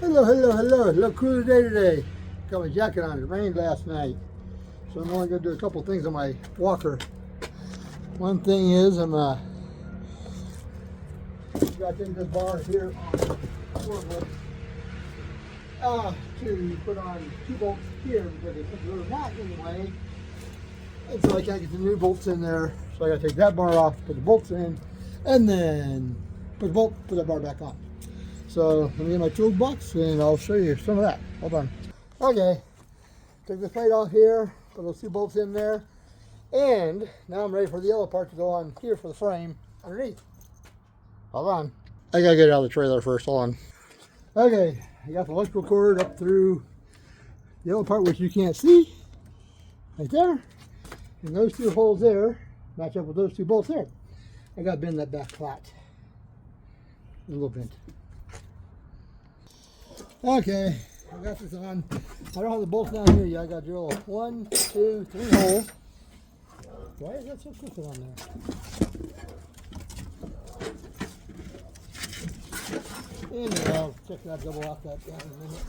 Hello, hello, hello. A little cooler day today. Got my jacket on. It rained last night. So I'm only going to do a couple things on my walker. One thing is I'm got to take this bar here to put on 2 bolts here because they put the knot anyway. And so I can't get the new bolts in there. So I got to take that bar off, put the bolts in, and then put that bar back on. So let me get my toolbox and I'll show you some of that. Hold on. Okay, took the plate off here, put those 2 bolts in there, and now I'm ready for the yellow part to go on here for the frame underneath. Hold on. I gotta get it out of the trailer first. Hold on. Okay, I got the electrical cord up through the yellow part, which you can't see, right there. And those 2 holes there match up with those 2 bolts there. I gotta bend that back flat. A little bent. Okay, I got this on. I don't have the bolts down here yet. I got to drill 1, 2, 3 holes. Why is that so crooked on there? Anyway, I'll check that, double off that down in a minute.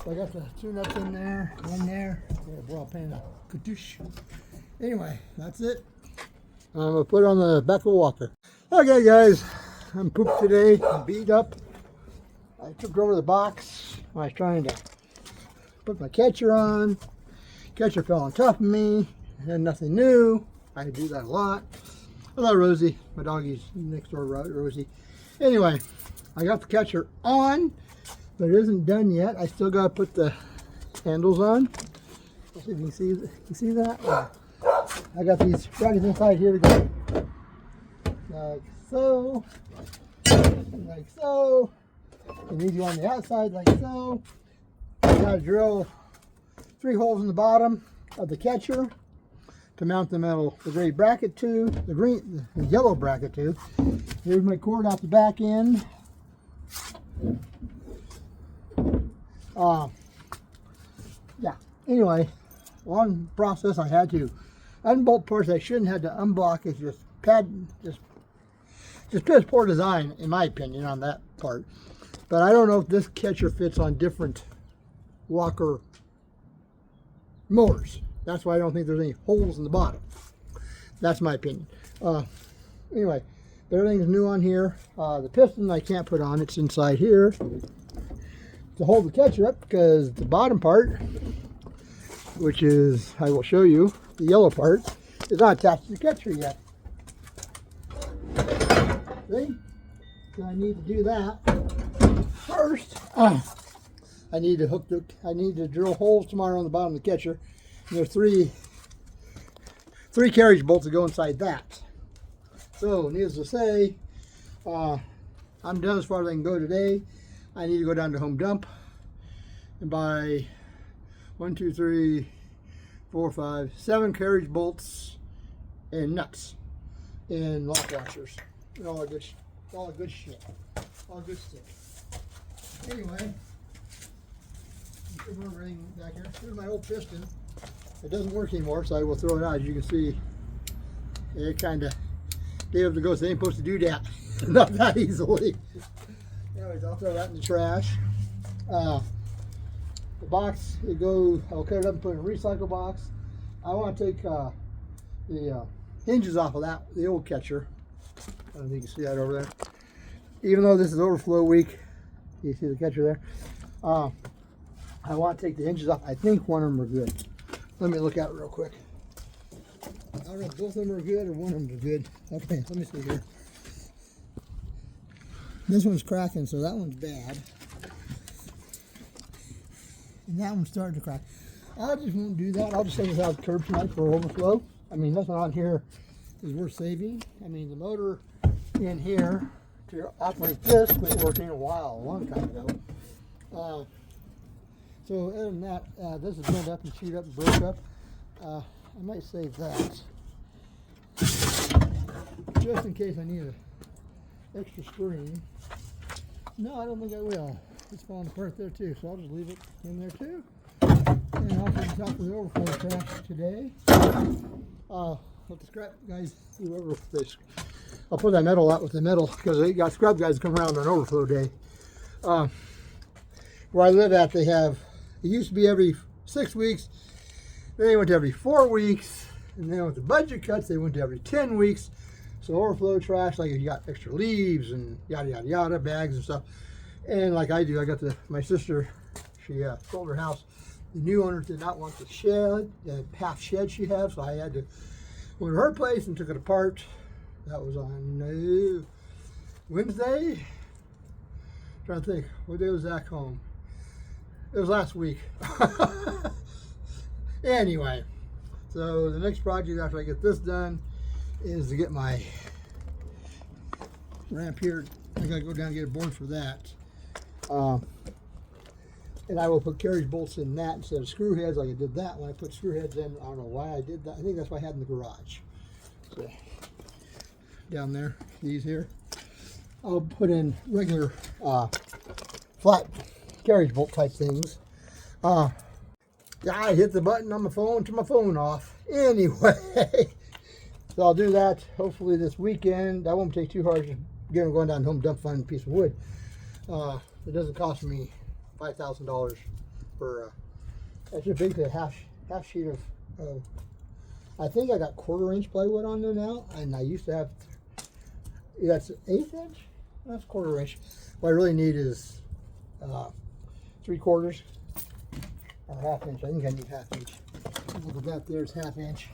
So I got the 2 nuts in there, 1 there. Yeah, boy, I'll paint a kadoosh. Anyway, that's it. I'm going to put it on the back of the walker. Okay, guys, I'm pooped today. I'm beat up. I took over the box when I was trying to put my catcher on. Catcher fell on top of me, and nothing new. I do that a lot. Hello, Rosie. My doggy's next door, Rosie. Anyway, I got the catcher on, but it isn't done yet. I still got to put the handles on. Let's see if you can see that. I got these brackets inside here to go like so, like so. And these go on the outside like so. I got to drill 3 holes in the bottom of the catcher to mount the gray bracket to, the yellow bracket to. Here's my cord out the back end. Yeah. Anyway, long process. I had to unbolt parts I shouldn't have to unblock. It's just piss poor design, in my opinion, on that part. But I don't know if this catcher fits on different walker motors. That's why I don't think there's any holes in the bottom. That's my opinion. Anyway, everything's new on here. The piston I can't put on. It's inside here to hold the catcher up because the bottom part, which is, I will show you, the yellow part, is not attached to the catcher yet. See? So I need to do that. First, I need to drill holes tomorrow on the bottom of the catcher. And there's three carriage bolts that go inside that. So, needless to say, I'm done as far as I can go today. I need to go down to Home Dump and buy 1, 2, 3, 4, 5, 7 carriage bolts and nuts and lock washers and all the good shit. All good stuff. Anyway, everything back here. Here's my old piston. It doesn't work anymore, so I will throw it out. As you can see, it kind of gave up the ghost. They ain't supposed to do that. Not that easily. Anyways, I'll throw that in the trash. The box, I'll cut it up and put it in a recycle box. I want to take the hinges off of that, the old catcher. I don't know if you can see that over there. Even though this is overflow week, you see the catcher there. I want to take the hinges off. I think one of them are good. Let me look at it real quick. I don't know if both of them are good or one of them are good. Okay, let me see here. This one's cracking, so that one's bad. And that one's starting to crack. I just won't do that. I'll just take this out of the curb tonight for overflow. I mean, nothing on here is worth saving. I mean, the motor in here to operate this quit working a long time ago. So other than that, this is bent up and chewed up and broke up. I might save that just in case I need an extra screen. No, I don't think I will. It's falling apart there too, so I'll just leave it in there too. And I'll put the top of the overflow trash today. Let the scrap guys, whoever this, I'll put that metal out with the metal because they got scrap guys come around on overflow day. where I live at, they have, it used to be every 6 weeks, then they went to every 4 weeks, and then with the budget cuts, they went to every 10 weeks. So overflow trash, like if you got extra leaves and yada, yada, yada, bags and stuff. And like I do, I got my sister, she sold her house. The new owner did not want the shed, the half shed she had, so I had to go to her place and took it apart. That was on Wednesday. I'm trying to think, what day was Zach home? It was last week. Anyway, so the next project after I get this done is to get my ramp here. I gotta go down and get a board for that. And I will put carriage bolts in that instead of screw heads like I did that. When I put screw heads in, I don't know why I did that. I think that's what I had in the garage. So, down there, these here. I'll put in regular flat carriage bolt type things. Yeah, I hit the button on my phone, turn my phone off. Anyway, so I'll do that hopefully this weekend. That won't take too hard. Just going down home, dump, find a piece of wood. It doesn't cost me $5,000 for that's just basically a half sheet of I think I got 1/4 inch plywood on there now, and I used to have that's 1/8 inch. That's 1/4 inch. What I really need is 3/4 or 1/2 inch. I think I need 1/2 inch. Look at that, there's 1/2 inch.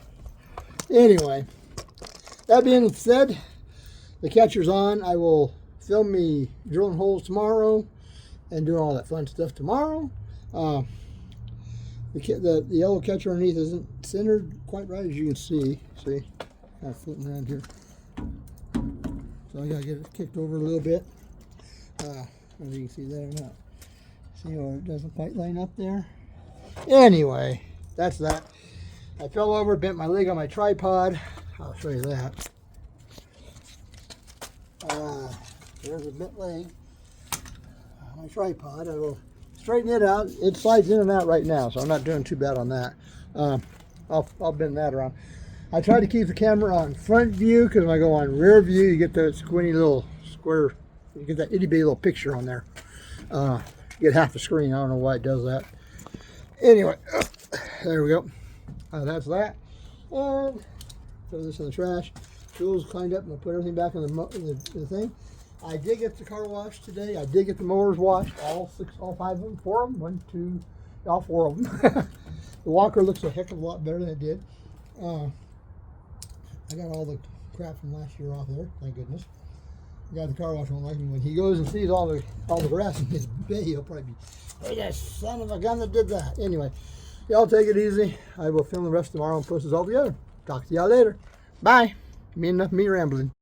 Anyway, that being said, the catcher's on. I will film me drilling holes tomorrow and doing all that fun stuff tomorrow. The yellow catcher underneath isn't centered quite right, as you can see. See, kind of floating around here. So I gotta get it kicked over a little bit. Whether you can see that or not. See how it doesn't quite line up there? Anyway, that's that. I fell over, bent my leg on my tripod. I'll show you that. There's a bent leg on my tripod. I will straighten it out. It slides in and out right now, so I'm not doing too bad on that. I'll bend that around. I try to keep the camera on front view because when I go on rear view, you get that squinty little square. You get that itty bitty little picture on there. You get half the screen. I don't know why it does that. Anyway, there we go. That's that. And throw this in the trash. Tools cleaned up, and I'll put everything back in the thing. I did get the car washed today. I did get the mowers washed, all 5 of them, 4 of them, 1, 2, all 4 of them. The walker looks a heck of a lot better than it did. I got all the crap from last year off there, thank goodness. The guy at the car wash won't like me. When he goes and sees all the grass in his bay, he'll probably be, hey, that son of a gun that did that. Anyway, y'all take it easy. I will film the rest tomorrow and post this all together. Talk to y'all later. Bye. Me rambling.